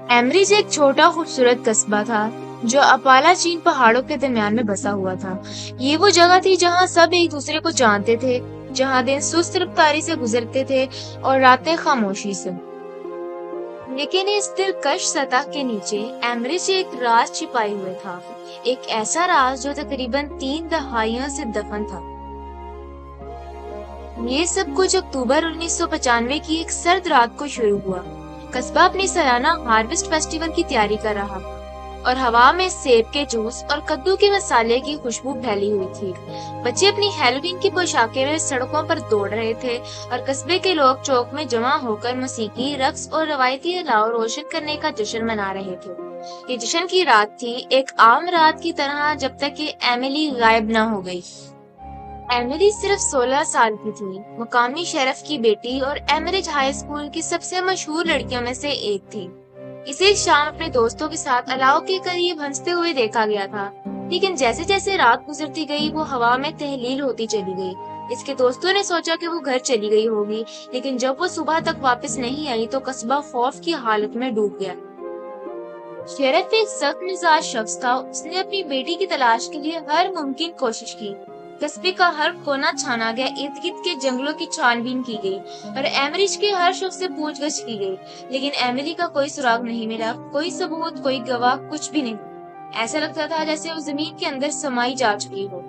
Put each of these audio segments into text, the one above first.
ایمریج ایک چھوٹا خوبصورت قصبہ تھا جو اپالا چین پہاڑوں کے درمیان میں بسا ہوا تھا۔ یہ وہ جگہ تھی جہاں سب ایک دوسرے کو جانتے تھے، جہاں دن سست رفتاری سے گزرتے تھے اور راتیں خاموشی سے۔ لیکن اس دلکش سطح کے نیچے ایمریج ایک راز چھپائے ہوئے تھا، ایک ایسا راز جو تقریباً 3 دہائیوں سے دفن تھا۔ یہ سب کچھ اکتوبر 1995 کی ایک سرد رات کو شروع ہوا۔ قصبہ اپنی سالانہ ہارویسٹ فیسٹیول کی تیاری کر رہا تھا اور ہوا میں سیب کے جوس اور کدو کے مسالے کی خوشبو پھیلی ہوئی تھی۔ بچے اپنی ہیلووین کی پوشاکیں میں سڑکوں پر دوڑ رہے تھے اور قصبے کے لوگ چوک میں جمع ہو کر موسیقی، رقص اور روایتی الاؤ روشن کرنے کا جشن منا رہے تھے۔ یہ جشن کی رات تھی، ایک عام رات کی طرح، جب تک کہ ایملی غائب نہ ہو گئی۔ ایملی صرف 16 سال کی تھی، مقامی شیرف کی بیٹی اور ایمریج ہائی اسکول کی سب سے مشہور لڑکیوں میں سے ایک تھی۔ اسے شام اپنے دوستوں کے ساتھ الاؤ کے قریب ہنستے ہوئے دیکھا گیا تھا، لیکن جیسے جیسے رات گزرتی گئی وہ ہوا میں تحلیل ہوتی چلی گئی۔ اس کے دوستوں نے سوچا کہ وہ گھر چلی گئی ہوگی، لیکن جب وہ صبح تک واپس نہیں آئی تو قصبہ خوف کی حالت میں ڈوب گیا۔ شیرف ایک سخت مزاج شخص تھا، اس نے اپنی بیٹی کی تلاش کے لیے ہر ممکن کوشش کی۔ قصبے کا ہر کونا چھانا گیا، ارد گرد کے جنگلوں کی چھان بین کی گئی اور ایمریج کے ہر شخص سے پوچھ گچھ کی گئی، لیکن ایملی کا کوئی سراغ نہیں ملا، کوئی ثبوت، کوئی گواہ، کچھ بھی نہیں۔ ایسا لگتا تھا جیسے وہ زمین کے اندر سمائی جا چکی ہو۔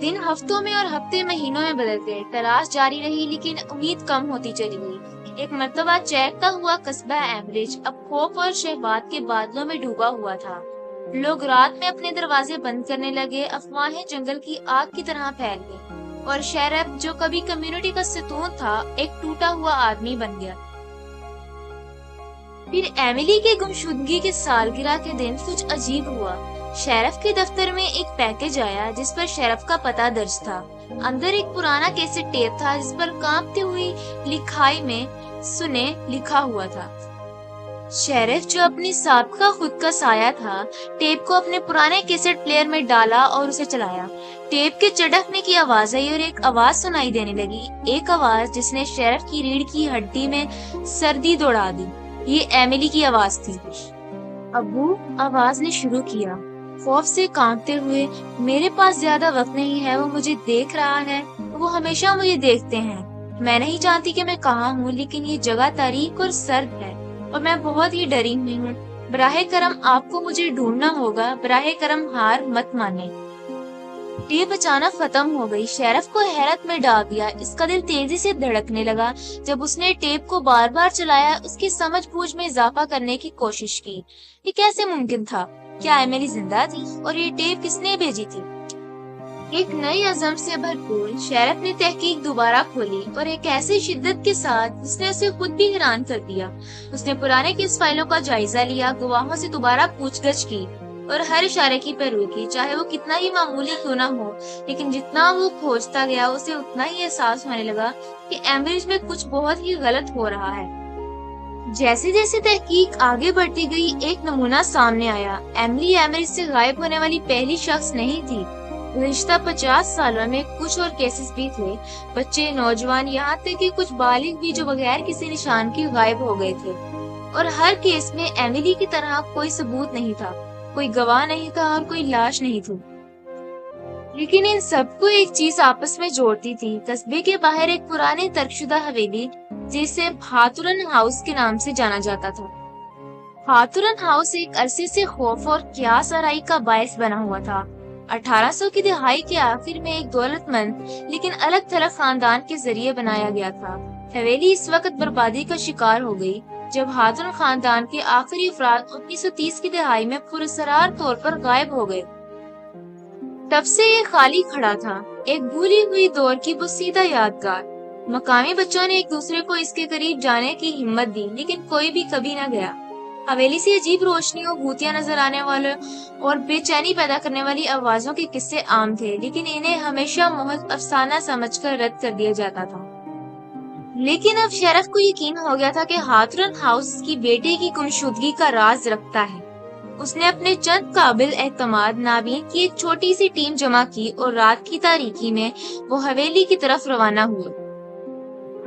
دن ہفتوں میں اور ہفتے مہینوں میں بدل گئے، تلاش جاری رہی لیکن امید کم ہوتی چلی گئی۔ ایک مرتبہ چہکتا ہوا قصبہ ایمریج اب خوف اور شہوات کے بادلوں میں ڈوبا ہوا تھا۔ لوگ رات میں اپنے دروازے بند کرنے لگے، افواہیں جنگل کی آگ کی طرح پھیل گئی اور شیرف جو کبھی کمیونٹی کا ستون تھا ایک ٹوٹا ہوا آدمی بن گیا۔ پھر ایملی کے گمشدگی کے سالگرہ کے دن کچھ عجیب ہوا۔ شیرف کے دفتر میں ایک پیکج آیا جس پر شیرف کا پتہ درج تھا۔ اندر ایک پرانا کیسٹ ٹیپ تھا جس پر کانپتی ہوئی لکھائی میں سنے لکھا ہوا تھا۔ شیرف جو اپنی سابقہ خود کا سایہ تھا، ٹیپ کو اپنے پرانے کیسٹ پلیئر میں ڈالا اور اسے چلایا۔ ٹیپ کے چڑکنے کی آواز آئی اور ایک آواز سنائی دینے لگی، ایک آواز جس نے شیرف کی ریڑھ کی ہڈی میں سردی دوڑا دی۔ یہ ایملی کی آواز تھی۔ ابو، آواز نے شروع کیا، خوف سے کانپتے ہوئے، میرے پاس زیادہ وقت نہیں ہے، وہ مجھے دیکھ رہا ہے، وہ ہمیشہ مجھے دیکھتے ہیں۔ میں نہیں جانتی کہ میں کہاں ہوں، لیکن یہ جگہ تاریک اور سرد ہے اور میں بہت ہی ڈری ہوئی ہوں۔ براہ کرم آپ کو مجھے ڈھونڈنا ہوگا، براہ کرم ہار مت مانیں۔ ٹیپ اچانک ختم ہو گئی۔ شیرف کو حیرت میں ڈال دیا، اس کا دل تیزی سے دھڑکنے لگا۔ جب اس نے ٹیپ کو بار بار چلایا، اس کی سمجھ بوجھ میں اضافہ کرنے کی کوشش کی۔ یہ کیسے ممکن تھا؟ کیا ایملی زندہ تھی؟ اور یہ ٹیپ کس نے بھیجی تھی؟ ایک نئی عزم سے بھرپور شیرف نے تحقیق دوبارہ کھولی اور ایک ایسی شدت کے ساتھ جس نے اسے خود بھی حیران کر دیا۔ اس نے پرانے کیس فائلوں کا جائزہ لیا، گواہوں سے دوبارہ پوچھ گچھ کی اور ہر اشارے کی پیروی کی، چاہے وہ کتنا ہی معمولی کیوں نہ ہو۔ لیکن جتنا وہ کھوجتا گیا اسے اتنا ہی احساس ہونے لگا کہ ایمریج میں کچھ بہت ہی غلط ہو رہا ہے۔ جیسے جیسے تحقیق آگے بڑھتی گئی، ایک نمونہ سامنے آیا۔ ایملی ایمریج سے غائب ہونے والی پہلی شخص نہیں تھی۔ گزشتہ 50 سالوں میں کچھ اور کیسز بھی تھے، بچے، نوجوان، یہاں تک کہ کچھ بالغ بھی جو بغیر کسی نشان کے غائب ہو گئے تھے، اور ہر کیس میں ایملی کی طرح کوئی ثبوت نہیں تھا، کوئی گواہ نہیں تھا اور کوئی لاش نہیں تھی۔ لیکن ان سب کو ایک چیز آپس میں جوڑتی تھی، قصبے کے باہر ایک پرانی ترک شدہ حویلی جسے ہاتھورن ہاؤس کے نام سے جانا جاتا تھا۔ ہاتھورن ہاؤس ایک عرصے سے خوف اور قیاس آرائی کا باعث بنا ہوا تھا۔ 1800 کی دہائی کے آخر میں ایک دولت مند لیکن الگ تھلگ خاندان کے ذریعے بنایا گیا تھا۔ حویلی اس وقت بربادی کا شکار ہو گئی جب ہاتھورن خاندان کے آخری افراد 1930 کی دہائی میں پراسرار طور پر غائب ہو گئے۔ تب سے یہ خالی کھڑا تھا، ایک بھولی ہوئی دور کی بوسیدہ یادگار۔ مقامی بچوں نے ایک دوسرے کو اس کے قریب جانے کی ہمت دی، لیکن کوئی بھی کبھی نہ گیا۔ حویلی سے عجیب روشنیوں، بھوتیاں نظر آنے والے اور بے چینی پیدا کرنے والی آوازوں کے قصے عام تھے، لیکن انہیں ہمیشہ محض افسانہ سمجھ کر رد کر دیا جاتا تھا۔ لیکن اب شیرف کو یقین ہو گیا تھا کہ ہاتھورن ہاؤس کی بیٹے کی گمشدگی کا راز رکھتا ہے۔ اس نے اپنے چند قابل اعتماد نابین کی ایک چھوٹی سی ٹیم جمع کی اور رات کی تاریکی میں وہ حویلی کی طرف روانہ ہوئے۔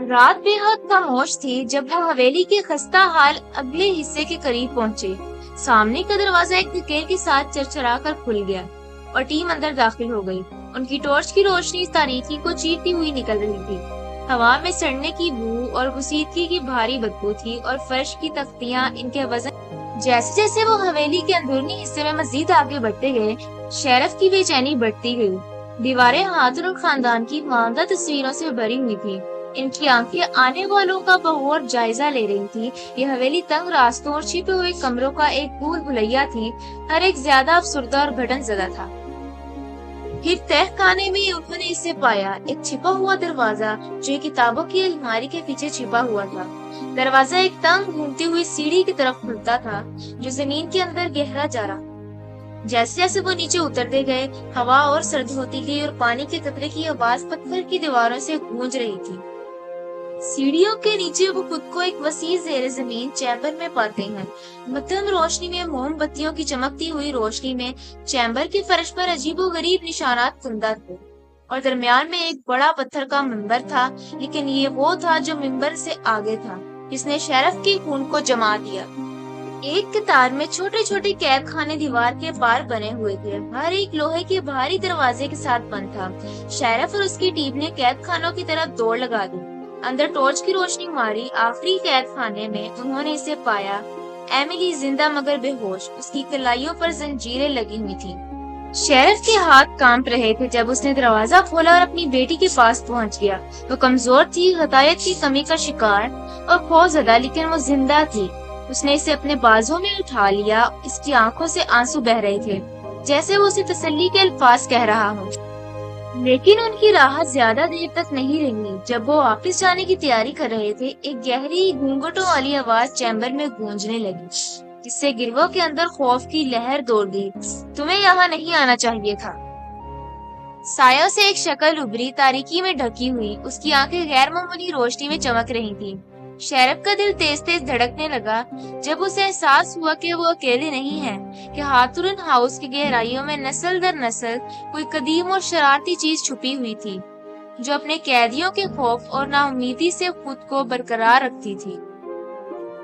رات بے حد خاموش تھی جب وہ حویلی کے خستہ حال اگلے حصے کے قریب پہنچے۔ سامنے کا دروازہ ایک دھکیل کے ساتھ چرچرا کر کھل گیا اور ٹیم اندر داخل ہو گئی۔ ان کی ٹارچ کی روشنی تاریکی کو چیرتی ہوئی نکل رہی تھی۔ ہوا میں سڑنے کی بو اور گسیدگی کی بھاری بدبو تھی اور فرش کی تختیاں ان کے وزن۔ جیسے جیسے وہ حویلی کے اندرونی حصے میں مزید آگے بڑھتے گئے، شیرف کی بے چینی بڑھتی گئی۔ دیواریں ہاتھوں اور خاندان کی ماندہ تصویروں سے بھری ہوئی تھی۔ ان کی آنکھیں آنے والوں کا بغور جائزہ لے رہی تھی۔ یہ حویلی تنگ راستوں اور چھپے ہوئے کمروں کا ایک بھول بھلیا تھی، ہر ایک زیادہ افسردہ اور گھٹن زدہ تھا۔ پھر تہ خانے میں انہوں نے اسے پایا، ایک چھپا ہوا دروازہ جو کتابوں کی الماری کے پیچھے چھپا ہوا تھا۔ دروازہ ایک تنگ گھومتی ہوئی سیڑھی کی طرف کھلتا تھا جو زمین کے اندر گہرا جا رہا۔ جیسے جیسے وہ نیچے اترتے گئے، ہوا اور سرد ہوتی گئی اور پانی کے قطرے کی آواز پتھر کی دیواروں سے گونج رہی تھی۔ سیڑھیوں کے نیچے وہ خود کو ایک وسیع زیر زمین چیمبر میں پاتے ہیں۔ مدھم روشنی میں، موم بتیوں کی چمکتی ہوئی روشنی میں، چیمبر کے فرش پر عجیب و غریب نشانات کندہ تھے اور درمیان میں ایک بڑا پتھر کا منبر تھا، لیکن یہ وہ تھا جو منبر سے آگے تھا، جس نے شیرف کے خون کو جما دیا۔ ایک قطار میں چھوٹے چھوٹے قید خانے دیوار کے پار بنے ہوئے تھے، ہر ایک لوہے کے بھاری دروازے کے ساتھ بند تھا۔ شیرف اور اس کی ٹیم نے قید خانوں کی طرف دوڑ لگا دی، اندر ٹارچ کی روشنی ماری۔ آخری قید خانے میں انہوں نے اسے پایا، ایملی زندہ مگر بے ہوش، اس کی کلائیوں پر زنجیریں لگی ہوئی تھی۔ شیرف کے ہاتھ کانپ رہے تھے جب اس نے دروازہ کھولا اور اپنی بیٹی کے پاس پہنچ گیا۔ وہ کمزور تھی، غذائیت کی کمی کا شکار اور خوف زدہ، لیکن وہ زندہ تھی۔ اس نے اسے اپنے بازوں میں اٹھا لیا، اس کی آنکھوں سے آنسو بہ رہے تھے، جیسے وہ اسے تسلی کے الفاظ کہہ رہا ہو۔ لیکن ان کی راحت زیادہ دیر تک نہیں رہی۔ جب وہ واپس جانے کی تیاری کر رہے تھے، ایک گہری گھونگھٹوں والی آواز چیمبر میں گونجنے لگی، جس سے گروہ کے اندر خوف کی لہر دوڑ گئی۔ تمہیں یہاں نہیں آنا چاہیے تھا۔ سایوں سے ایک شکل ابھری، تاریکی میں ڈھکی ہوئی، اس کی آنکھیں غیر معمولی روشنی میں چمک رہی تھی۔ شیرف کا دل تیز تیز دھڑکنے لگا جب اسے احساس ہوا کہ وہ اکیلے نہیں ہیں، کہ ہاتھرن ہاؤس کی گہرائیوں میں نسل در نسل کوئی قدیم اور شرارتی چیز چھپی ہوئی تھی، جو اپنے قیدیوں کے خوف اور ناامیدی سے خود کو برقرار رکھتی تھی۔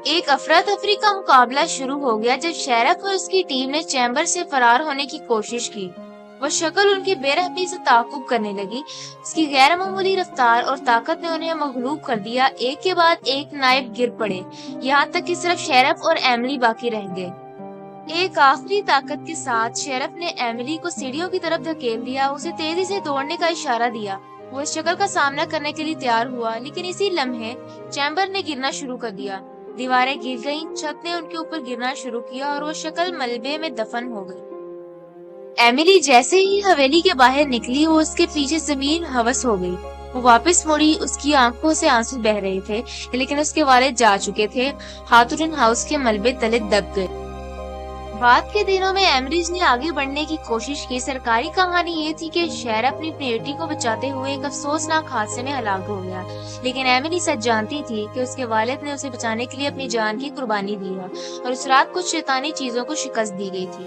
ایک افراتفری کا مقابلہ شروع ہو گیا جب شیرف اور اس کی ٹیم نے چیمبر سے فرار ہونے کی کوشش کی۔ وہ شکل ان کی بے رحمی سے تعاقب کرنے لگی، اس کی غیر معمولی رفتار اور طاقت نے انہیں مغلوب کر دیا۔ ایک کے بعد ایک نائب گر پڑے، یہاں تک کہ صرف شیرف اور ایملی باقی رہ گئے۔ ایک آخری طاقت کے ساتھ شیرف نے ایملی کو سیڑھیوں کی طرف دھکیل دیا، اسے تیزی سے دوڑنے کا اشارہ دیا۔ وہ اس شکل کا سامنا کرنے کے لیے تیار ہوا، لیکن اسی لمحے چیمبر نے گرنا شروع کر دیا۔ دیواریں گر گئیں، چھت نے ان کے اوپر گرنا شروع کیا اور وہ شکل ملبے میں دفن ہو گئی۔ ایملی جیسے ہی حویلی کے باہر نکلی، وہ اس کے پیچھے زمین ہوس ہو گئی۔ وہ واپس مڑی، اس کی آنکھوں سے آنسو بہ رہے تھے، لیکن اس کے والد جا چکے تھے، ہاتھرن ہاؤس کے ملبے تلے دب گئے۔ بعد کے دنوں میں ایمریج نے آگے بڑھنے کی کوشش کی۔ سرکاری کہانی یہ تھی کہ شہر اپنی بیٹی کو بچاتے ہوئے ایک افسوسناک حادثے میں ہلاک ہو گیا، لیکن ایملی سچ جانتی تھی کہ اس کے والد نے اسے بچانے کے لیے اپنی جان کی قربانی دی ہے، اور اس رات کچھ شیطانی چیزوں کو شکست دی گئی تھی۔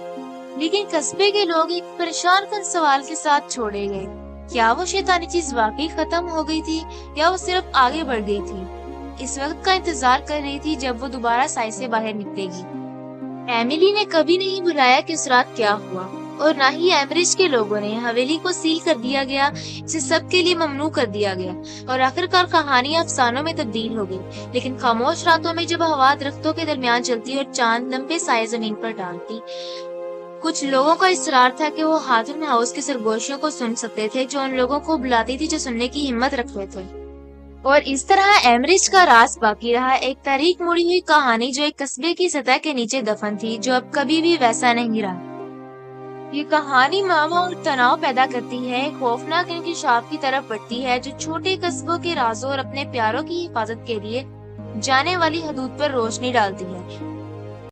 لیکن قصبے کے لوگ ایک پریشان کن سوال کے ساتھ چھوڑے گئے، کیا وہ شیطانی چیز واقعی ختم ہو گئی تھی یا وہ صرف آگے بڑھ گئی تھی؟ اس وقت کا انتظار کر رہی تھی جب وہ دوبارہ سائے سے باہر نکلے گی۔ ایملی نے کبھی نہیں بلایا کہ اس رات کیا ہوا، اور نہ ہی ایمریج کے لوگوں نے۔ حویلی کو سیل کر دیا گیا، اسے سب کے لیے ممنوع کر دیا گیا، اور آخرکار کہانی افسانوں میں تبدیل ہو گئی۔ لیکن خاموش راتوں میں جب ہوا درختوں کے درمیان چلتی اور چاند لمبے سائے زمین پر ڈالتی، کچھ لوگوں کا اصرار تھا کہ وہ ہاتھرن ہاؤس کی سرگوشیوں کو سن سکتے تھے، جو ان لوگوں کو بلاتی تھی جو سننے کی ہمت رکھتے تھے۔ اور اس طرح ایمریج کا راز باقی رہا، ایک تاریخ مڑی ہوئی کہانی جو ایک قصبے کی سطح کے نیچے دفن تھی، جو اب کبھی بھی ویسا نہیں رہا۔ یہ کہانی ماما اور تناؤ پیدا کرتی ہے، ایک خوفناک انکشاف کی طرف بڑھتی ہے جو چھوٹے قصبوں کے رازوں اور اپنے پیاروں کی حفاظت کے لیے جانے والی حدود پر روشنی ڈالتی ہے۔